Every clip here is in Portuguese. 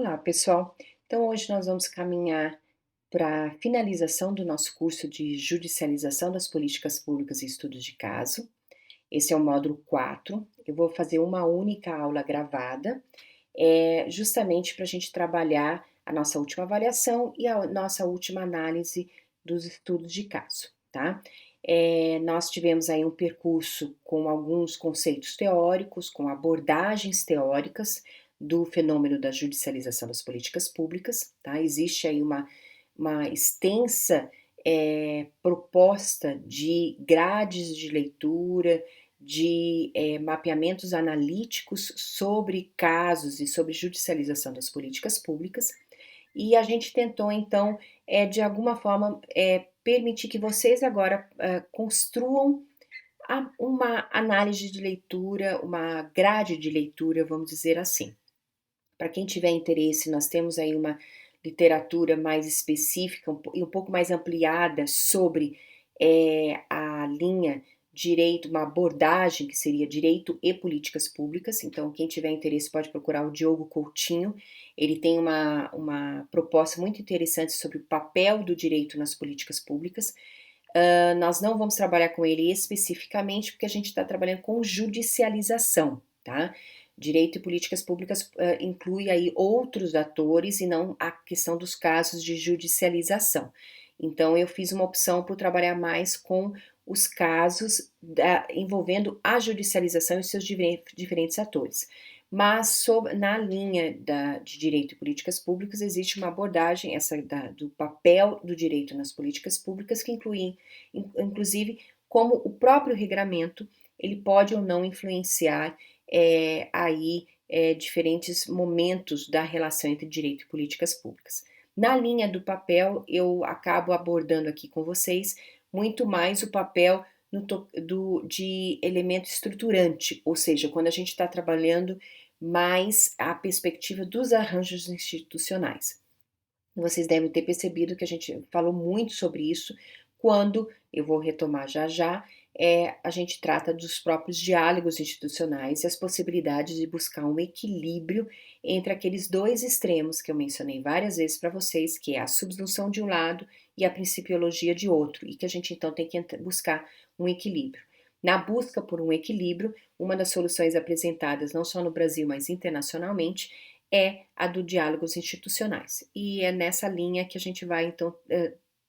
Olá, pessoal. Então, hoje nós vamos caminhar para a finalização do nosso curso de Judicialização das Políticas Públicas e Estudos de Caso. Esse é o módulo 4. Eu vou fazer uma única aula gravada, justamente para a gente trabalhar a nossa última avaliação e a nossa última análise dos estudos de caso, tá? Nós tivemos aí um percurso com alguns conceitos teóricos, com abordagens teóricas do fenômeno da judicialização das políticas públicas, tá? Existe aí uma extensa proposta de grades de leitura, de mapeamentos analíticos sobre casos e sobre judicialização das políticas públicas, e a gente tentou então, de alguma forma, permitir que vocês agora construam uma análise de leitura, uma grade de leitura, vamos dizer assim. Para quem tiver interesse, nós temos aí uma literatura mais específica e um pouco mais ampliada sobre a linha direito, uma abordagem que seria direito e políticas públicas. Então, quem tiver interesse pode procurar o Diogo Coutinho. Ele tem uma proposta muito interessante sobre o papel do direito nas políticas públicas. Nós não vamos trabalhar com ele especificamente, porque a gente está trabalhando com judicialização, tá? Direito e políticas públicas inclui aí outros atores e não a questão dos casos de judicialização. Então, eu fiz uma opção por trabalhar mais com os casos envolvendo a judicialização e seus diferentes atores. Mas na linha de direito e políticas públicas existe uma abordagem, do papel do direito nas políticas públicas, que inclui, inclusive, como o próprio regramento ele pode ou não influenciar diferentes momentos da relação entre direito e políticas públicas. Na linha do papel, eu acabo abordando aqui com vocês muito mais o papel de elemento estruturante, ou seja, quando a gente está trabalhando mais a perspectiva dos arranjos institucionais. Vocês devem ter percebido que a gente falou muito sobre isso quando, eu vou retomar já já, a gente trata dos próprios diálogos institucionais e as possibilidades de buscar um equilíbrio entre aqueles dois extremos que eu mencionei várias vezes para vocês, que é a subsunção de um lado e a principiologia de outro, e que a gente então tem que buscar um equilíbrio. Na busca por um equilíbrio, uma das soluções apresentadas não só no Brasil, mas internacionalmente, é a do diálogos institucionais. E é nessa linha que a gente vai, então,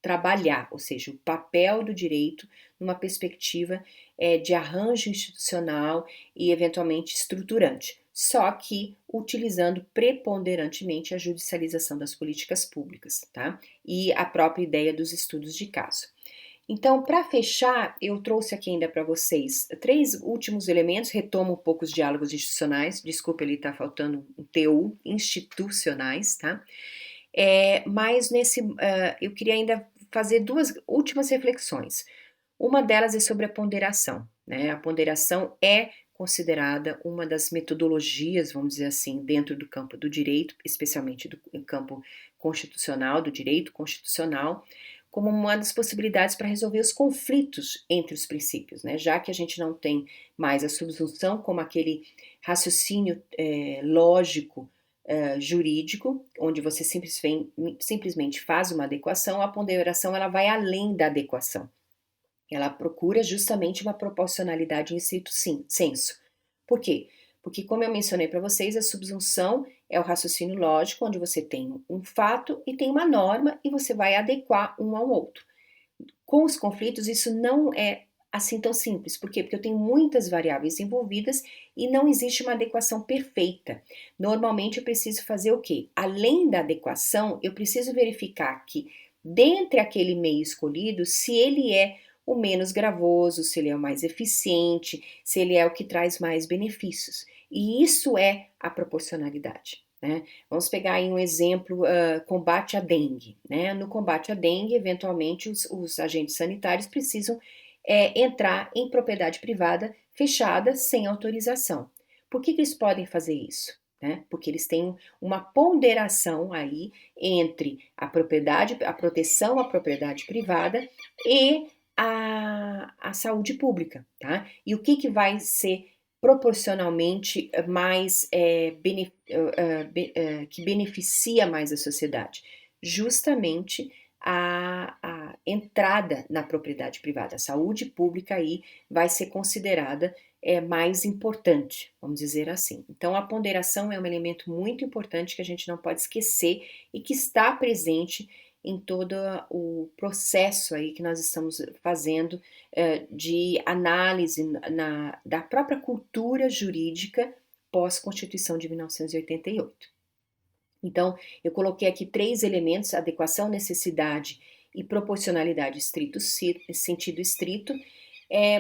trabalhar, ou seja, o papel do direito numa perspectiva de arranjo institucional e, eventualmente, estruturante, só que utilizando preponderantemente a judicialização das políticas públicas, tá? E a própria ideia dos estudos de caso. Então, para fechar, eu trouxe aqui ainda para vocês 3 últimos elementos, retomo um pouco os diálogos institucionais, desculpa, ele está faltando um TU, institucionais, tá? Mas eu queria ainda fazer 2 últimas reflexões. Uma delas é sobre a ponderação, né? A ponderação é considerada uma das metodologias, vamos dizer assim, dentro do campo do direito, especialmente do campo constitucional, do direito constitucional, como uma das possibilidades para resolver os conflitos entre os princípios, né? Já que a gente não tem mais a subsunção como aquele raciocínio lógico jurídico, onde você simplesmente faz uma adequação, a ponderação ela vai além da adequação. Ela procura justamente uma proporcionalidade em estrito senso. Por quê? Porque, como eu mencionei para vocês, a subsunção é o raciocínio lógico, onde você tem um fato e tem uma norma e você vai adequar um ao outro. Com os conflitos, isso não é assim tão simples. Por quê? Porque eu tenho muitas variáveis envolvidas e não existe uma adequação perfeita. Normalmente, eu preciso fazer o quê? Além da adequação, eu preciso verificar que, dentre aquele meio escolhido, se ele é o menos gravoso, se ele é o mais eficiente, se ele é o que traz mais benefícios. E isso é a proporcionalidade. Né? Vamos pegar aí um exemplo, combate à dengue. Né? No combate à dengue, eventualmente, os agentes sanitários precisam entrar em propriedade privada fechada sem autorização. Por que eles podem fazer isso? Né? Porque eles têm uma ponderação aí entre a proteção à propriedade privada e a saúde pública, tá? E o que vai ser proporcionalmente mais que beneficia mais a sociedade? Justamente a entrada na propriedade privada. A saúde pública aí vai ser considerada mais importante, vamos dizer assim. Então, a ponderação é um elemento muito importante que a gente não pode esquecer e que está presente em todo o processo aí que nós estamos fazendo de análise da própria cultura jurídica pós-Constituição de 1988. Então, eu coloquei aqui 3 elementos: adequação, necessidade e proporcionalidade sentido estrito,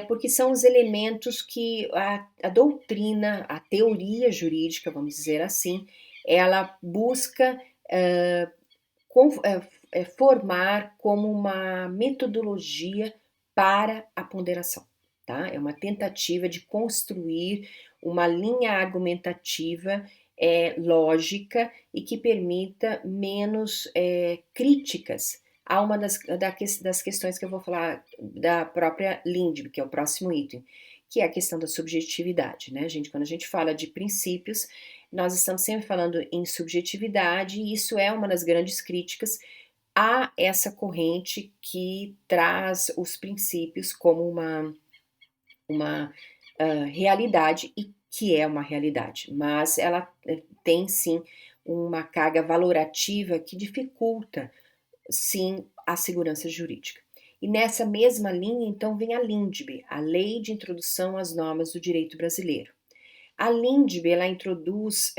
porque são os elementos que a doutrina, a teoria jurídica, vamos dizer assim, ela busca formar como uma metodologia para a ponderação, tá? É uma tentativa de construir uma linha argumentativa lógica e que permita menos críticas a uma das questões que eu vou falar da própria Lindbe, que é o próximo item, que é a questão da subjetividade, né, gente? Quando a gente fala de princípios, nós estamos sempre falando em subjetividade, e isso é uma das grandes críticas a essa corrente que traz os princípios como uma realidade, e que é uma realidade, mas ela tem sim uma carga valorativa que dificulta, sim, a segurança jurídica. E nessa mesma linha, então, vem a Lindbe, a Lei de Introdução às Normas do Direito Brasileiro. A Lindbe, ela introduz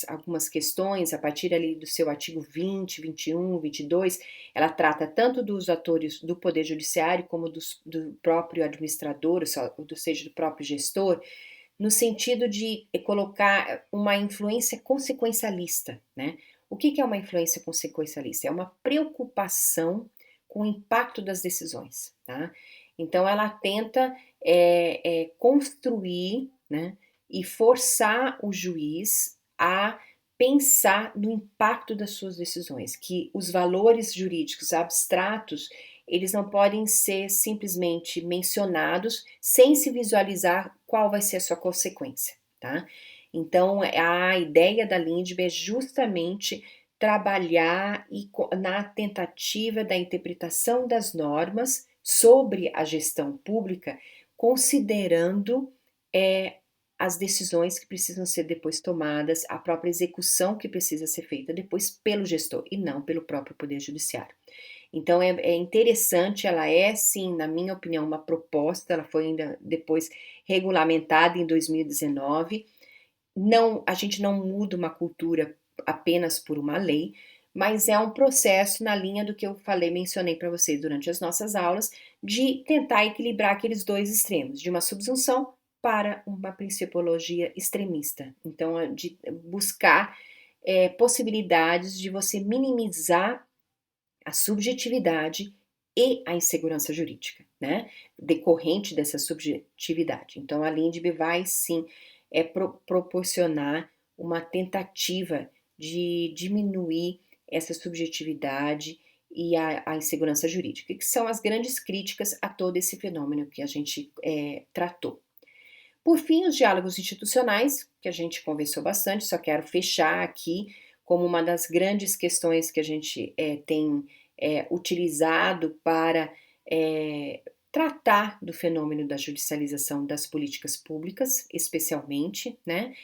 algumas questões a partir ali do seu artigo 20, 21, 22. Ela trata tanto dos atores do Poder Judiciário como do próprio administrador, ou seja, do próprio gestor, no sentido de colocar uma influência consequencialista, né? O que é uma influência consequencialista? É uma preocupação com o impacto das decisões, tá? Então, ela tenta construir, né, e forçar o juiz a pensar no impacto das suas decisões, que os valores jurídicos abstratos, eles não podem ser simplesmente mencionados sem se visualizar qual vai ser a sua consequência, tá? Então, a ideia da Lindbe é justamente trabalhar na tentativa da interpretação das normas sobre a gestão pública, considerando as decisões que precisam ser depois tomadas, a própria execução que precisa ser feita depois pelo gestor e não pelo próprio Poder Judiciário. Então é interessante, ela é sim, na minha opinião, uma proposta, ela foi ainda depois regulamentada em 2019. Não, a gente não muda uma cultura apenas por uma lei, mas é um processo na linha do que eu mencionei para vocês durante as nossas aulas, de tentar equilibrar aqueles dois extremos, de uma subsunção para uma principiologia extremista. Então, de buscar possibilidades de você minimizar a subjetividade e a insegurança jurídica, né? Decorrente dessa subjetividade. Então, a Lindbe vai sim proporcionar uma tentativa de diminuir essa subjetividade e a insegurança jurídica, que são as grandes críticas a todo esse fenômeno que a gente tratou. Por fim, os diálogos institucionais, que a gente conversou bastante, só quero fechar aqui como uma das grandes questões que a gente tem utilizado para tratar do fenômeno da judicialização das políticas públicas, especialmente, né?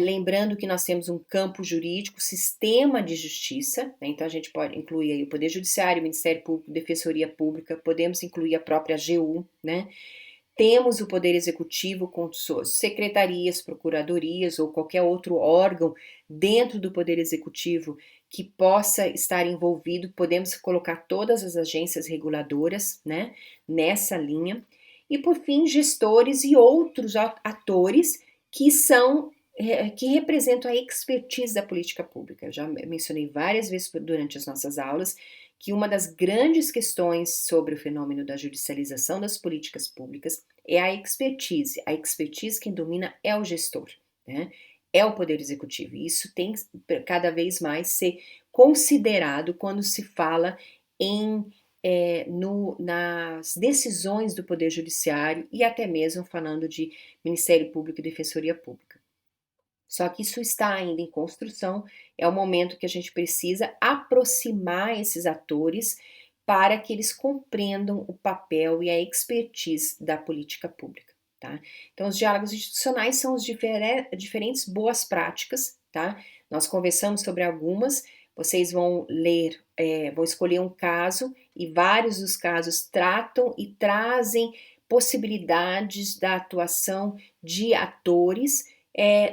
Lembrando que nós temos um campo jurídico, sistema de justiça, né? Então a gente pode incluir aí o Poder Judiciário, o Ministério Público, Defensoria Pública, podemos incluir a própria AGU, né? Temos o Poder Executivo com suas secretarias, procuradorias ou qualquer outro órgão dentro do Poder Executivo que possa estar envolvido. Podemos colocar todas as agências reguladoras, né, nessa linha. E, por fim, gestores e outros atores que representam a expertise da política pública. Eu já mencionei várias vezes durante as nossas aulas que uma das grandes questões sobre o fenômeno da judicialização das políticas públicas é a expertise. A expertise quem domina é o gestor, né? É o Poder Executivo. E isso tem cada vez mais ser considerado quando se fala em nas decisões do Poder Judiciário e até mesmo falando de Ministério Público e Defensoria Pública. Só que isso está ainda em construção, é o momento que a gente precisa aproximar esses atores para que eles compreendam o papel e a expertise da política pública, tá? Então, os diálogos institucionais são os diferentes boas práticas, tá? Nós conversamos sobre algumas, vocês vão ler, vão escolher um caso e vários dos casos tratam e trazem possibilidades da atuação de atores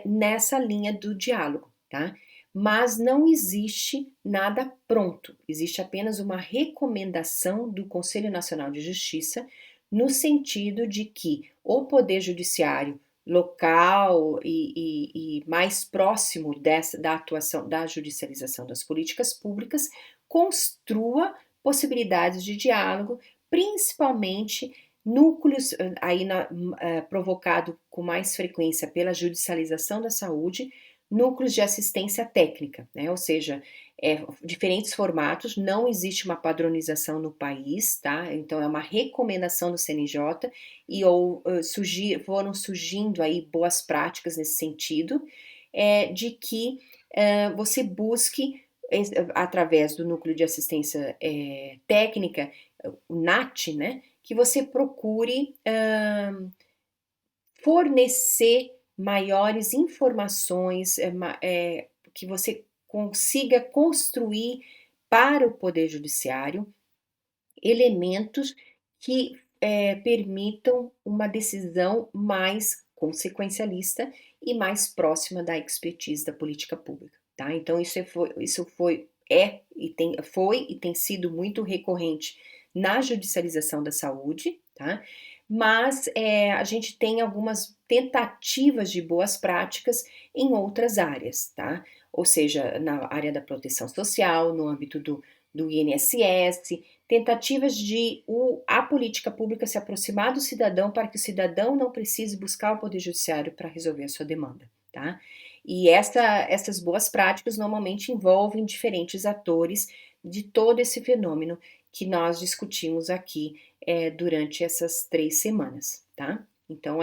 nessa linha do diálogo, tá? Mas não existe nada pronto, existe apenas uma recomendação do Conselho Nacional de Justiça no sentido de que o Poder Judiciário local e mais próximo da atuação da judicialização das políticas públicas construa possibilidades de diálogo, principalmente núcleos provocado com mais frequência pela judicialização da saúde, núcleos de assistência técnica, né? Ou seja, diferentes formatos, não existe uma padronização no país, tá? Então é uma recomendação do CNJ e foram surgindo aí boas práticas nesse sentido, de que você busque através do núcleo de assistência técnica, o NAT, né? Que você procure fornecer maiores informações, que você consiga construir para o Poder Judiciário elementos que permitam uma decisão mais consequencialista e mais próxima da expertise da política pública, tá? Então isso foi e tem sido muito recorrente na judicialização da saúde, tá? Mas a gente tem algumas tentativas de boas práticas em outras áreas, tá? Ou seja, na área da proteção social, no âmbito do INSS, tentativas de a política pública se aproximar do cidadão para que o cidadão não precise buscar o Poder Judiciário para resolver a sua demanda, tá? E essas boas práticas normalmente envolvem diferentes atores de todo esse fenômeno que nós discutimos aqui durante essas 3 semanas, tá? Então,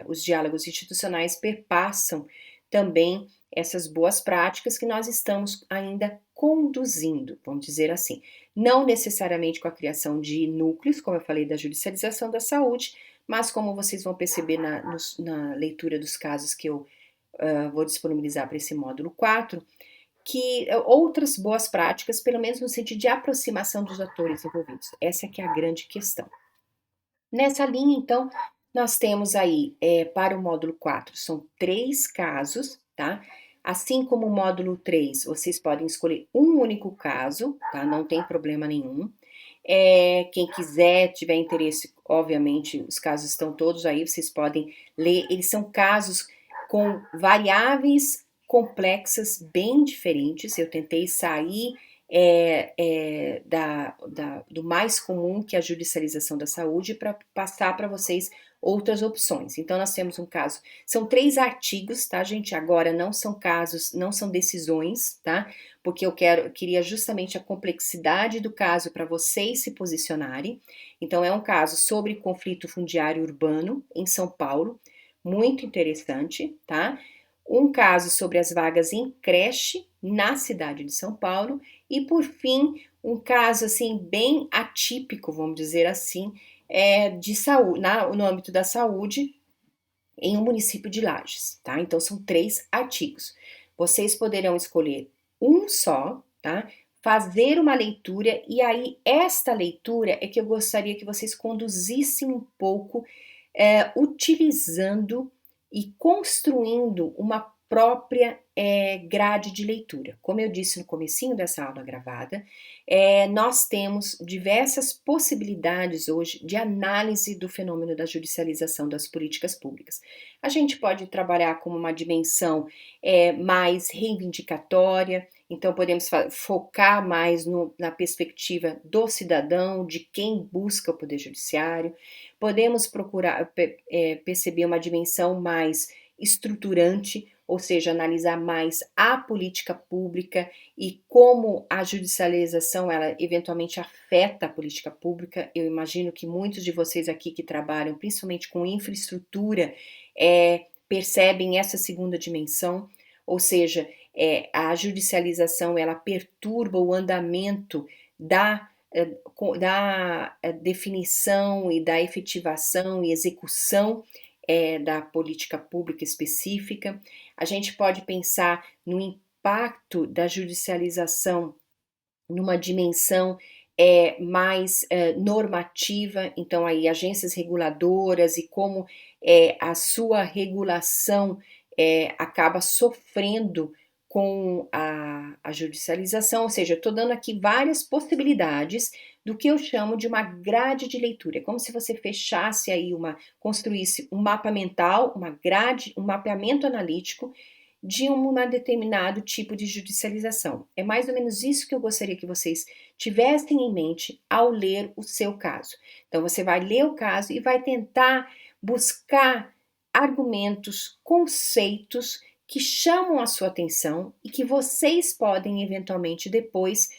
os diálogos institucionais perpassam também essas boas práticas que nós estamos ainda conduzindo, vamos dizer assim. Não necessariamente com a criação de núcleos, como eu falei da judicialização da saúde, mas como vocês vão perceber na leitura dos casos que eu vou disponibilizar para esse módulo 4, que outras boas práticas, pelo menos no sentido de aproximação dos atores envolvidos. Essa que é a grande questão. Nessa linha, então, nós temos aí, para o módulo 4, são 3 casos, tá? Assim como o módulo 3, vocês podem escolher um único caso, tá? Não tem problema nenhum. Quem quiser, tiver interesse, obviamente, os casos estão todos aí, vocês podem ler. Eles são casos com variáveis complexas bem diferentes. Eu tentei sair do mais comum, que é a judicialização da saúde, para passar para vocês outras opções. Então, nós temos um caso, são 3 artigos, tá, gente? Agora não são casos, não são decisões, tá? Porque eu queria justamente a complexidade do caso para vocês se posicionarem. Então, é um caso sobre conflito fundiário urbano em São Paulo, muito interessante, tá? Um caso sobre as vagas em creche na cidade de São Paulo e, por fim, um caso assim bem atípico, vamos dizer assim, de saúde, no âmbito da saúde em um município de Lages, tá? Então são 3 artigos. Vocês poderão escolher um só, tá? Fazer uma leitura e aí esta leitura é que eu gostaria que vocês conduzissem um pouco, utilizando e construindo uma própria grade de leitura. Como eu disse no comecinho dessa aula gravada, nós temos diversas possibilidades hoje de análise do fenômeno da judicialização das políticas públicas. A gente pode trabalhar com uma dimensão mais reivindicatória, então podemos focar mais na perspectiva do cidadão, de quem busca o Poder Judiciário, podemos procurar perceber uma dimensão mais estruturante, ou seja, analisar mais a política pública e como a judicialização ela eventualmente afeta a política pública. Eu imagino que muitos de vocês aqui que trabalham principalmente com infraestrutura percebem essa segunda dimensão, ou seja, a judicialização ela perturba o andamento da definição e da efetivação e execução da política pública específica. A gente pode pensar no impacto da judicialização numa dimensão mais normativa, então aí agências reguladoras e como a sua regulação acaba sofrendo com a judicialização, ou seja, eu estou dando aqui várias possibilidades do que eu chamo de uma grade de leitura. É como se você fechasse aí construísse um mapa mental, uma grade, um mapeamento analítico de um determinado tipo de judicialização. É mais ou menos isso que eu gostaria que vocês tivessem em mente ao ler o seu caso. Então, você vai ler o caso e vai tentar buscar argumentos, conceitos que chamam a sua atenção e que vocês podem eventualmente depois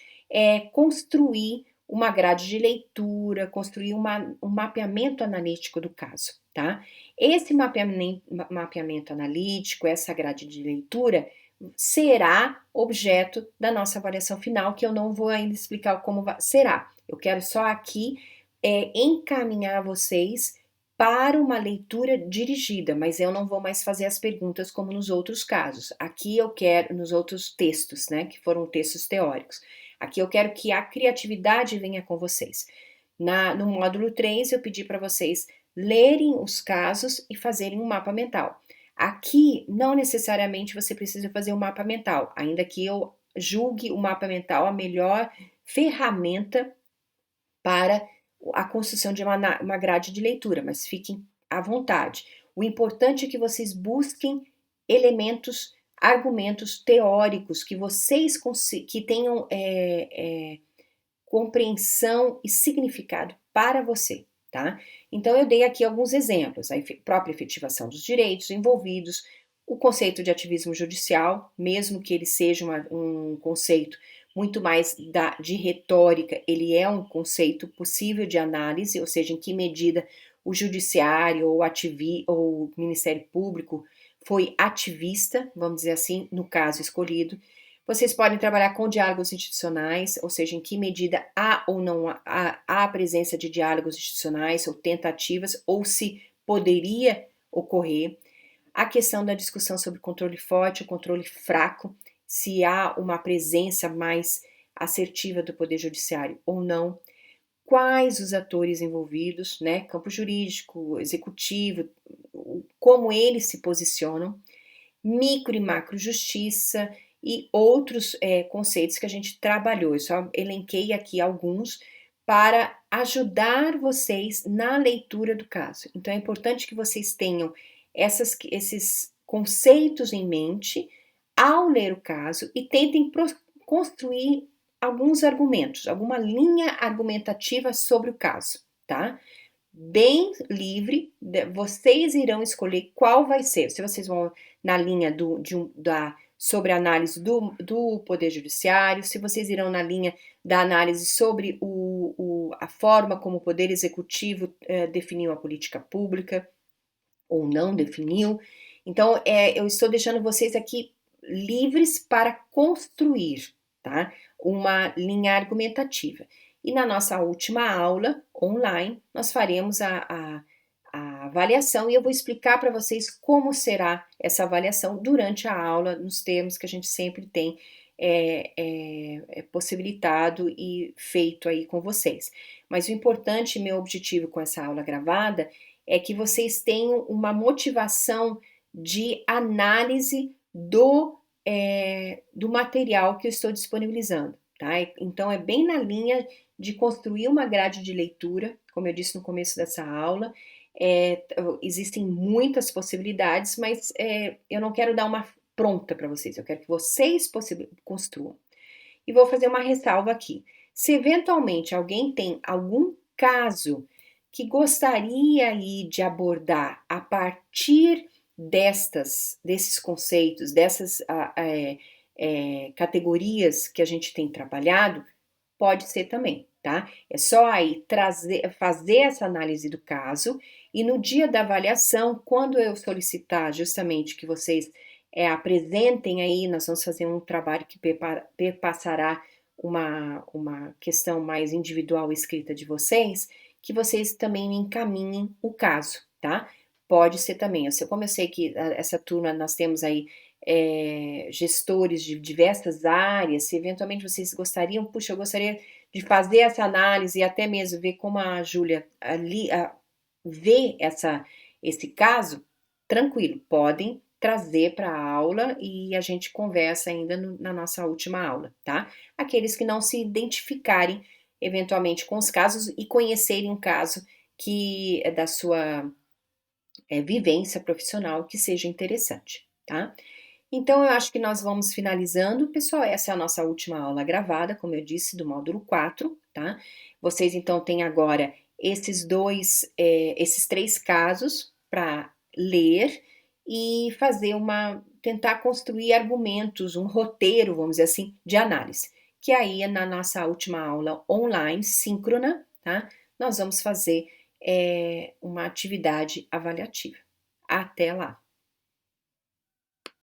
construir uma grade de leitura, construir um mapeamento analítico do caso, tá? Esse mapeamento analítico, essa grade de leitura, será objeto da nossa avaliação final, que eu não vou ainda explicar como será. Eu quero só aqui encaminhar vocês para uma leitura dirigida, mas eu não vou mais fazer as perguntas como nos outros casos. Aqui eu quero, nos outros textos, né, que foram textos teóricos. Aqui eu quero que a criatividade venha com vocês. No módulo 3, eu pedi para vocês lerem os casos e fazerem um mapa mental. Aqui, não necessariamente você precisa fazer um mapa mental, ainda que eu julgue o mapa mental a melhor ferramenta para a construção de uma grade de leitura, mas fiquem à vontade. O importante é que vocês busquem elementos, argumentos teóricos que vocês que tenham compreensão e significado para você, tá? Então eu dei aqui alguns exemplos: a própria efetivação dos direitos envolvidos, o conceito de ativismo judicial, mesmo que ele seja um conceito muito mais de retórica, ele é um conceito possível de análise, ou seja, em que medida o judiciário ou o Ministério Público foi ativista, vamos dizer assim, no caso escolhido. Vocês podem trabalhar com diálogos institucionais, ou seja, em que medida há ou não há a presença de diálogos institucionais ou tentativas, ou se poderia ocorrer. A questão da discussão sobre controle forte ou controle fraco, se há uma presença mais assertiva do Poder Judiciário ou não, quais os atores envolvidos, né, campo jurídico, executivo, como eles se posicionam, micro e macro justiça e outros conceitos que a gente trabalhou. Eu só elenquei aqui alguns para ajudar vocês na leitura do caso. Então é importante que vocês tenham esses conceitos em mente ao ler o caso e tentem construir alguns argumentos, alguma linha argumentativa sobre o caso, tá? Bem livre, vocês irão escolher qual vai ser. Se vocês vão na linha sobre a análise do Poder Judiciário, se vocês irão na linha da análise sobre a forma como o Poder Executivo definiu a política pública ou não definiu. Então, eu estou deixando vocês aqui livres para construir, tá? Uma linha argumentativa. E na nossa última aula online, nós faremos a avaliação e eu vou explicar para vocês como será essa avaliação durante a aula, nos termos que a gente sempre tem possibilitado e feito aí com vocês. Mas o importante, meu objetivo com essa aula gravada, é que vocês tenham uma motivação de análise do material que eu estou disponibilizando, tá? Então é bem na linha de construir uma grade de leitura, como eu disse no começo dessa aula. Existem muitas possibilidades, mas eu não quero dar uma pronta para vocês, eu quero que vocês construam. E vou fazer uma ressalva aqui. Se eventualmente alguém tem algum caso que gostaria aí de abordar a partir desses conceitos, dessas categorias que a gente tem trabalhado, pode ser também, tá? É só aí fazer essa análise do caso e no dia da avaliação, quando eu solicitar justamente que vocês apresentem aí, nós vamos fazer um trabalho que perpassará uma questão mais individual escrita de vocês, que vocês também me encaminhem o caso, tá? Pode ser também. Como eu sei que essa turma nós temos aí gestores de diversas áreas, se eventualmente vocês gostariam, puxa, eu gostaria de fazer essa análise e até mesmo ver como a Júlia ali vê esse caso, tranquilo, podem trazer para a aula e a gente conversa ainda na nossa última aula, tá? Aqueles que não se identificarem eventualmente com os casos e conhecerem um caso que é da sua vivência profissional que seja interessante, tá? Então, eu acho que nós vamos finalizando. Pessoal, essa é a nossa última aula gravada, como eu disse, do módulo 4, tá? Vocês, então, têm agora esses 3 casos para ler e tentar construir argumentos, um roteiro, vamos dizer assim, de análise. Que aí, na nossa última aula online, síncrona, tá? Nós vamos fazer uma atividade avaliativa. Até lá!